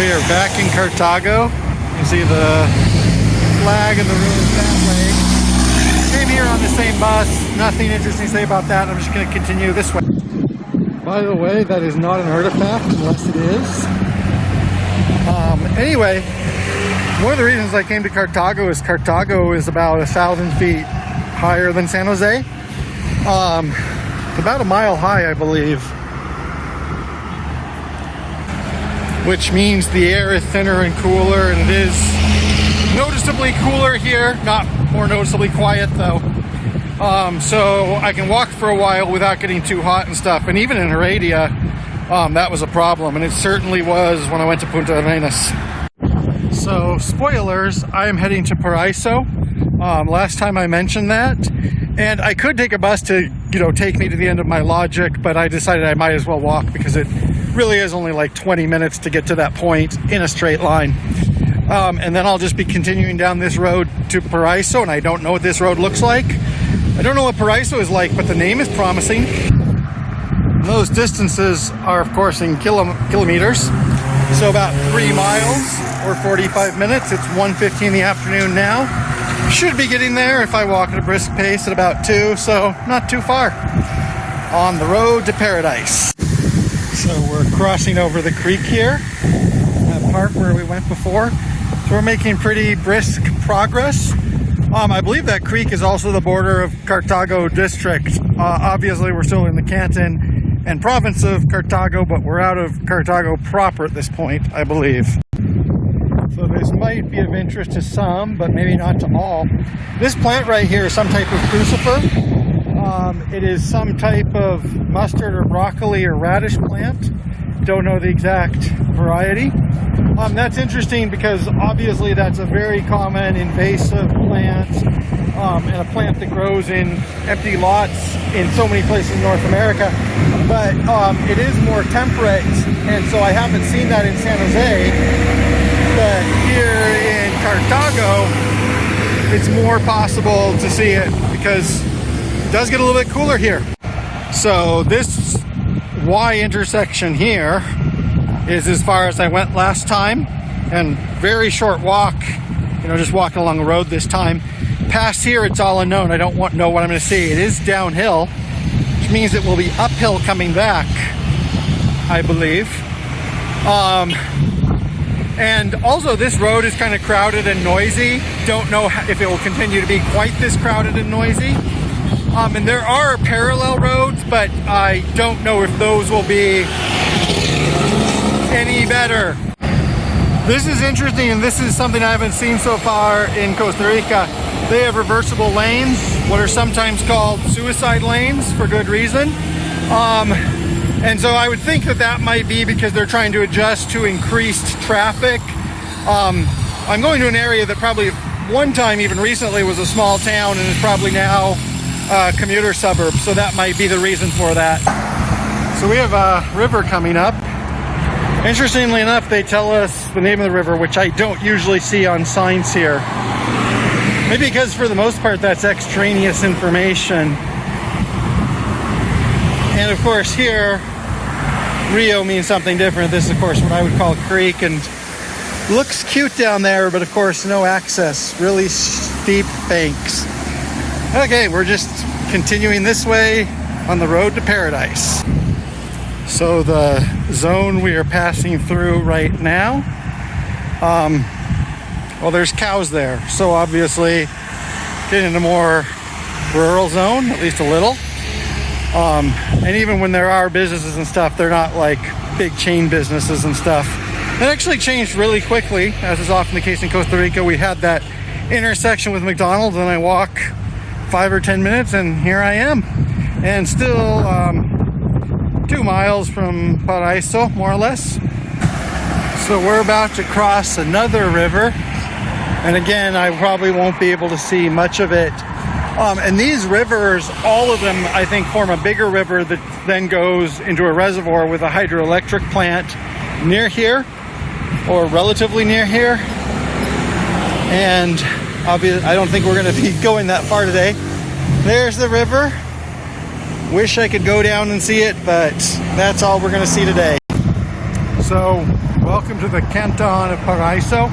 We are back in Cartago. You can see the flag and the ruins that way. Came here on the same bus. Nothing interesting to say about that. I'm just going to continue this way. By the way, that is not an artifact unless it is. Anyway, one of the reasons I came to Cartago is about 1,000 feet higher than San Jose. About a mile high, I believe. Which means the air is thinner and cooler, and it is noticeably cooler here. Not more noticeably quiet though. So I can walk for a while without getting too hot and stuff. And even in Errata, that was a problem, and it certainly was when I went to Punta Arenas. So spoilers, I am heading to Paraiso. Last time I mentioned that, and I could take a bus to, take me to the end of my logic, but I decided I might as well walk because it really is only like 20 minutes to get to that point in a straight line. And then I'll just be continuing down this road to Paraiso, and I don't know what this road looks like. I don't know what Paraiso is like, but the name is promising. Those distances are, of course, in kilometers. So about 3 miles or 45 minutes. It's 1:50 in the afternoon now. Should be getting there if I walk at a brisk pace at about 2, so not too far. On the road to paradise. So we're crossing over the creek here, that part where we went before. So we're making pretty brisk progress. I believe that creek is also the border of Cartago District. Obviously we're still in the canton and province of Cartago, but we're out of Cartago proper at this point, I believe. So this might be of interest to some, but maybe not to all. This plant right here is some type of crucifer. It is some type of mustard or broccoli or radish plant. Don't know the exact variety. That's interesting because obviously that's a very common invasive plant, and a plant that grows in empty lots in so many places in North America. But it is more temperate, and so I haven't seen that in San Jose. But here in Cartago, it's more possible to see it because it does get a little bit cooler here. So this Y intersection here is as far as I went last time, and very short walk, just walking along the road this time. Past here, it's all unknown. I don't know what I'm going to see. It is downhill, which means it will be uphill coming back, I believe. And also this road is kind of crowded and noisy. Don't know if it will continue to be quite this crowded and noisy. And there are parallel roads, but I don't know if those will be any better. This is interesting, and this is something I haven't seen so far in Costa Rica. They have reversible lanes, what are sometimes called suicide lanes for good reason. And so I would think that might be because they're trying to adjust to increased traffic. I'm going to an area that probably one time, even recently, was a small town and is probably now a commuter suburb. So that might be the reason for that. So we have a river coming up. Interestingly enough, they tell us the name of the river, which I don't usually see on signs here. Maybe because for the most part, that's extraneous information. And of course here, Rio means something different. This is of course what I would call a creek, and looks cute down there, but of course no access, really steep banks. Okay, we're just continuing this way on the road to paradise. So the zone we are passing through right now, well, there's cows there, so obviously getting into a more rural zone, at least a little. And even when there are businesses and stuff, they're not like big chain businesses and stuff. It actually changed really quickly, as is often the case in Costa Rica. We had that intersection with McDonald's, and I walk 5 or 10 minutes, and here I am. And still 2 miles from Paraiso, more or less. So we're about to cross another river. And again, I probably won't be able to see much of it. And these rivers, all of them, I think, form a bigger river that then goes into a reservoir with a hydroelectric plant near here, or relatively near here. And obviously, I don't think we're going to be going that far today. There's the river. Wish I could go down and see it, but that's all we're going to see today. So So, welcome to the Canton of Paraiso.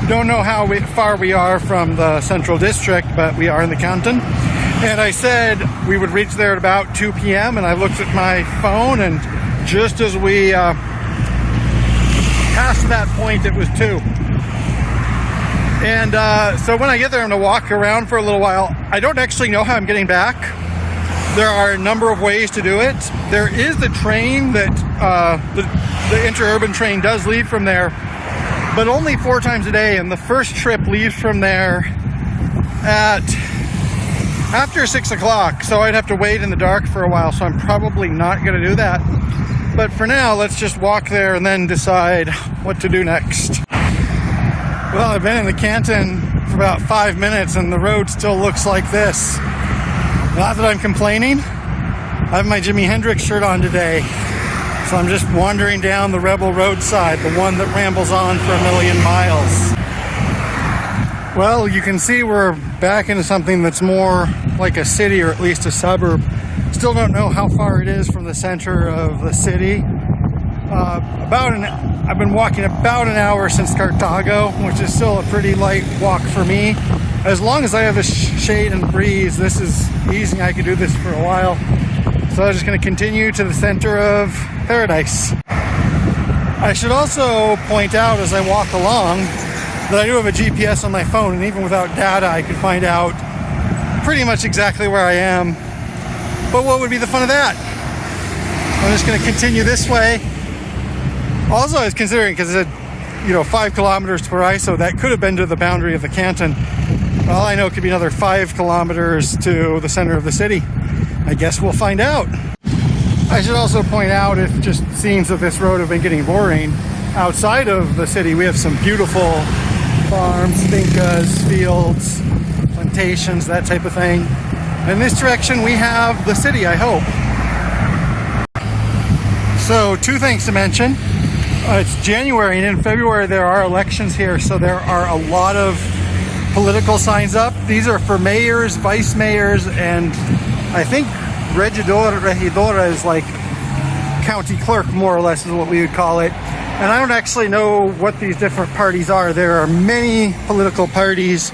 Don't know how far we are from the central district, but we are in the canton. And I said we would reach there at about 2 p.m. and I looked at my phone, and just as we passed that point, it was 2. And so when I get there, I'm going to walk around for a little while. I don't actually know how I'm getting back. There are a number of ways to do it. There is the train that the interurban train does leave from there, but only 4 times a day, and the first trip leaves from there at after 6 o'clock, so I'd have to wait in the dark for a while, so I'm probably not going to do that. But for now, let's just walk there and then decide what to do next. Well, I've been in the canton for about 5 minutes and the road still looks like this. Not that I'm complaining. I have my Jimi Hendrix shirt on today. So I'm just wandering down the Rebel roadside, the one that rambles on for a million miles. Well, you can see we're back into something that's more like a city, or at least a suburb. Still don't know how far it is from the center of the city. I've been walking about an hour since Cartago, which is still a pretty light walk for me. As long as I have a shade and breeze, this is easy. I could do this for a while. So I'm just going to continue to the center of paradise. I should also point out as I walk along that I do have a GPS on my phone, and even without data I could find out pretty much exactly where I am. But what would be the fun of that? I'm just going to continue this way. Also, I was considering, because it said, 5 kilometers to Paraiso, that could have been to the boundary of the canton. All I know, it could be another 5 kilometers to the center of the city. I guess we'll find out. I should also point out, if just scenes of this road have been getting boring, outside of the city we have some beautiful farms, fincas, fields, plantations, that type of thing. In this direction we have the city, I hope. So 2 things to mention. It's January, and in February there are elections here, so there are a lot of political signs up. These are for mayors, vice mayors, and I think regidor is like county clerk, more or less is what we would call it. And I don't actually know what these different parties are. There are many political parties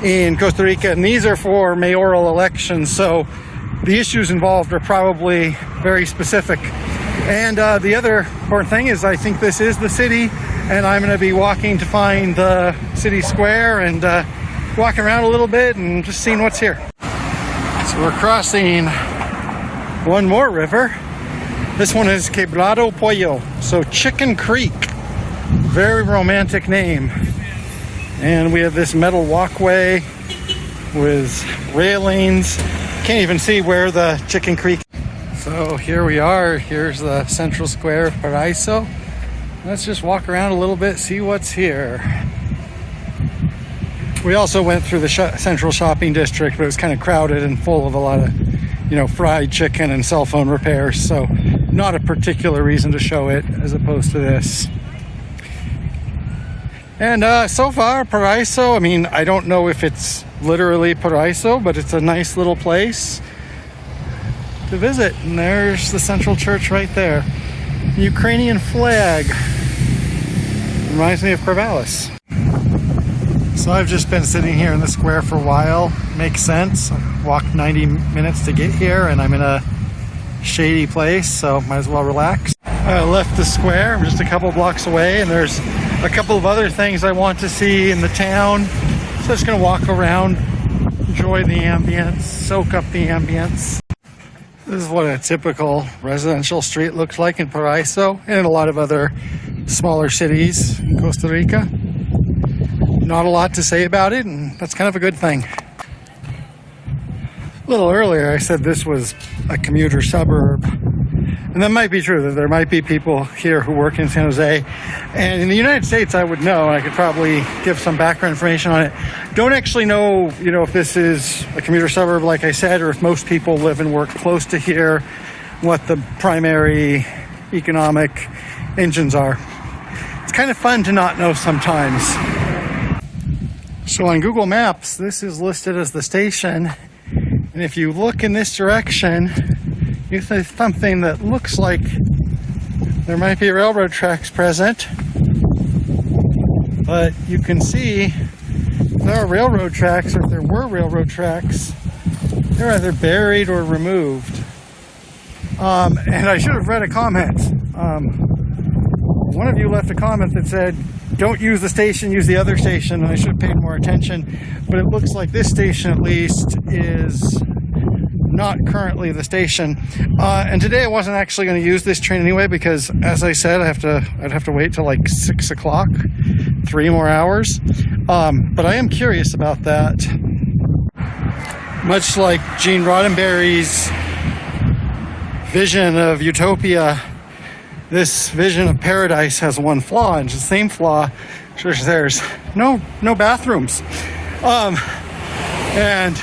in Costa Rica, and these are for mayoral elections, so the issues involved are probably very specific. And the other important thing is, I think this is the city, and I'm going to be walking to find the city square and walking around a little bit and just seeing what's here. So we're crossing one more river. This one is Quebrado Pollo, so Chicken Creek. Very romantic name. And we have this metal walkway with railings. Can't even see where the Chicken Creek. So here we are. Here's the central square of Paraiso. Let's just walk around a little bit, see what's here. We also went through the central shopping district, but it was kind of crowded and full of a lot of, fried chicken and cell phone repairs. So not a particular reason to show it as opposed to this. And so far, Paraiso, I don't know if it's literally Paraiso, but it's a nice little place to visit. And there's the central church right there. The Ukrainian flag. Reminds me of Corvallis. So I've just been sitting here in the square for a while. Makes sense. I walked 90 minutes to get here, and I'm in a shady place, so might as well relax. I left the square. I'm just a couple blocks away, and there's a couple of other things I want to see in the town. So I'm just going to walk around, enjoy the ambience, soak up the ambience. This is what a typical residential street looks like in Paraiso and in a lot of other smaller cities in Costa Rica. Not a lot to say about it, and that's kind of a good thing. A little earlier I said this was a commuter suburb, and that might be true, that there might be people here who work in San Jose. And in the United States I would know, and I could probably give some background information on it. Don't actually know, if this is a commuter suburb like I said, or if most people live and work close to here, what the primary economic engines are. It's kind of fun to not know sometimes. So on Google Maps, this is listed as the station, and if you look in this direction, you see something that looks like there might be railroad tracks present, but you can see if there are railroad tracks, or if there were railroad tracks, they're either buried or removed. And I should have read a comment. One of you left a comment that said, don't use the station, use the other station, and I should have paid more attention. But it looks like this station, at least, is not currently the station. And today I wasn't actually going to use this train anyway, because, as I said, I'd have to wait till like 6 o'clock, 3 more hours. But I am curious about that. Much like Gene Roddenberry's vision of utopia, this vision of paradise has one flaw, and it's the same flaw. Sure, there's no bathrooms. And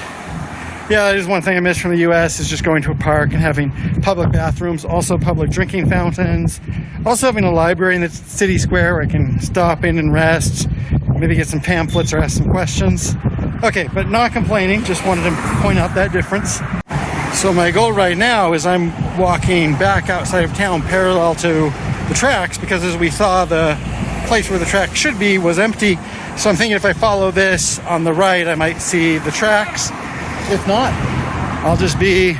yeah, that is one thing I miss from the U.S. is just going to a park and having public bathrooms, also public drinking fountains, also having a library in the city square where I can stop in and rest, maybe get some pamphlets or ask some questions. Okay, but not complaining, just wanted to point out that difference. So my goal right now is I'm walking back outside of town parallel to the tracks, because as we saw, the place where the track should be was empty. So I'm thinking if I follow this on the right, I might see the tracks. If not, I'll just be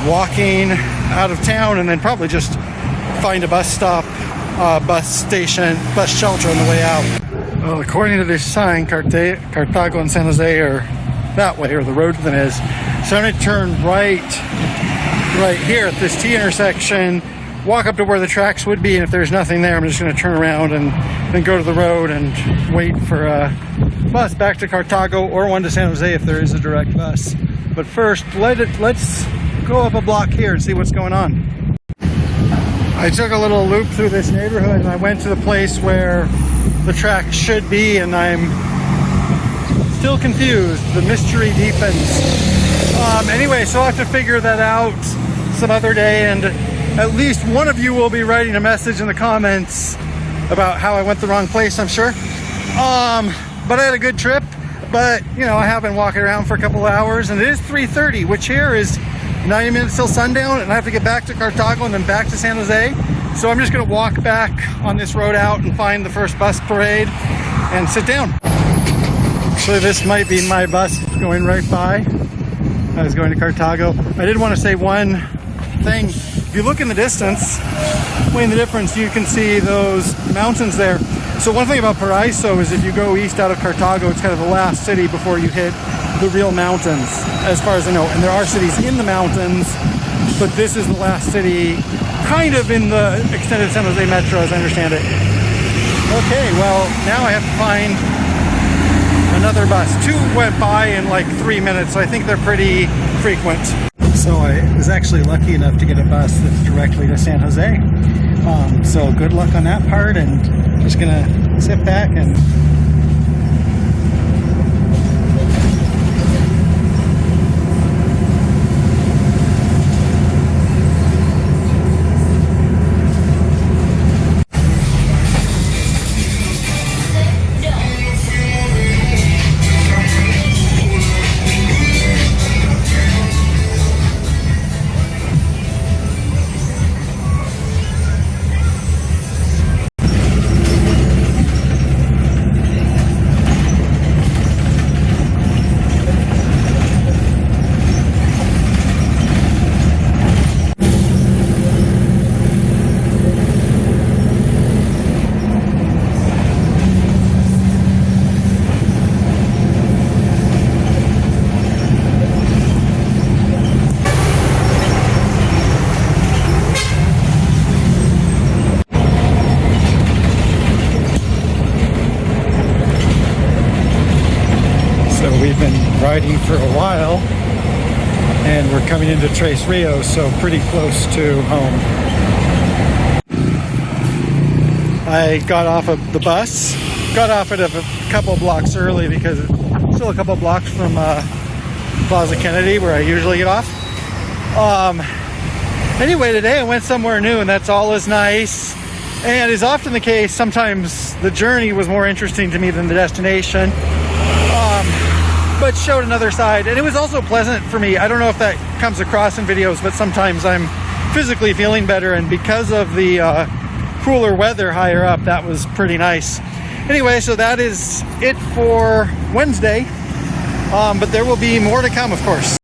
walking out of town and then probably just find a bus stop, bus station, bus shelter on the way out. Well, according to this sign, Cartago and San Jose are that way, or the road to them is. So I'm going to turn right here at this T intersection, walk up to where the tracks would be, and if there's nothing there, I'm just going to turn around and then go to the road and wait for a bus back to Cartago, or one to San Jose if there is a direct bus. But first, let's go up a block here and see what's going on. I took a little loop through this neighborhood and I went to the place where the track should be, and I'm still confused. The mystery deepens. Anyway, so I'll have to figure that out some other day, and at least one of you will be writing a message in the comments about how I went the wrong place, I'm sure. But I had a good trip, but you know, I have been walking around for a couple of hours, and it is 3:30, which here is 90 minutes till sundown, and I have to get back to Cartago and then back to San Jose. So I'm just gonna walk back on this road out and find the first bus parade and sit down. Actually, this might be my bus going right by. I was going to Cartago. I did want to say one thing. If you look in the distance, way in the difference, you can see those mountains there. So one thing about Paraiso is if you go east out of Cartago, it's kind of the last city before you hit the real mountains, as far as I know. And there are cities in the mountains, but this is the last city kind of in the extended San Jose Metro, as I understand it. Okay, well, now I have to find another bus. 2 went by in like 3 minutes, so I think they're pretty frequent. So I was actually lucky enough to get a bus that's directly to San Jose. So good luck on that part, and just gonna sit back and riding for a while, and we're coming into Tres Rios, so pretty close to home. I got off of the bus, got off it a couple blocks early because it's still a couple blocks from Plaza Kennedy where I usually get off. Anyway, today I went somewhere new, and that's all is nice. And is often the case, sometimes the journey was more interesting to me than the destination. But showed another side, and it was also pleasant for me. I don't know if that comes across in videos, but sometimes I'm physically feeling better, and because of the cooler weather higher up, that was pretty nice. Anyway, so that is it for Wednesday, but there will be more to come, of course.